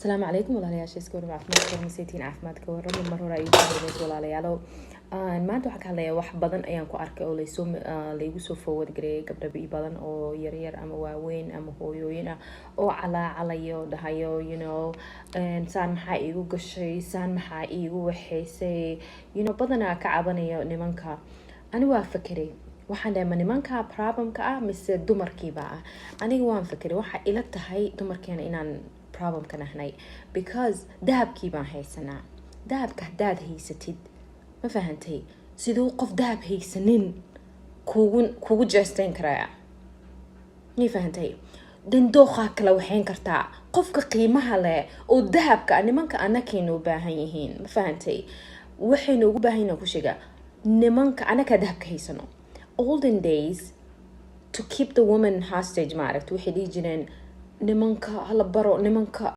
السلام عليكم walaalayaasha iska warma caafimaadka masaytiin caafimaadka warram mar hore ay tahay walaalayaalo maanta waxaan ka hadlayaa wax badan ayaan ku arkay oo laygu soo forward gareeyay gabdho badan oo yar yar ama waaweyn ama hooyooyin ah oo calaacalayo dhahayo saan maxaa iigu gashay saan maxaa iigu waxaysay badanaa ka cabanayo nimanka ani waa fakiray waxaan dhahay ma nimanka problemka ah mise dumarkiiba ah aniga waan fakiray waxa ila tahay dumarkeena inaan problem ka nahnay because dahabkii baan haysanaa dahabka hadaad haysatid ma fahantay siduu qof dahab haysanin kugu jeesteen karaya ma fahantay dooqa kala waxayn kartaa qofka qiimaha leh oo dahabka nimanka anakeena u baahan yihiin ma fahantay waxaynu ugu baahan yihiin ku sheega nimanka anaka dahabka haysano olden days to keep the woman hostage maaragtay waxay dhigi jireen nimanka hala baro nimanka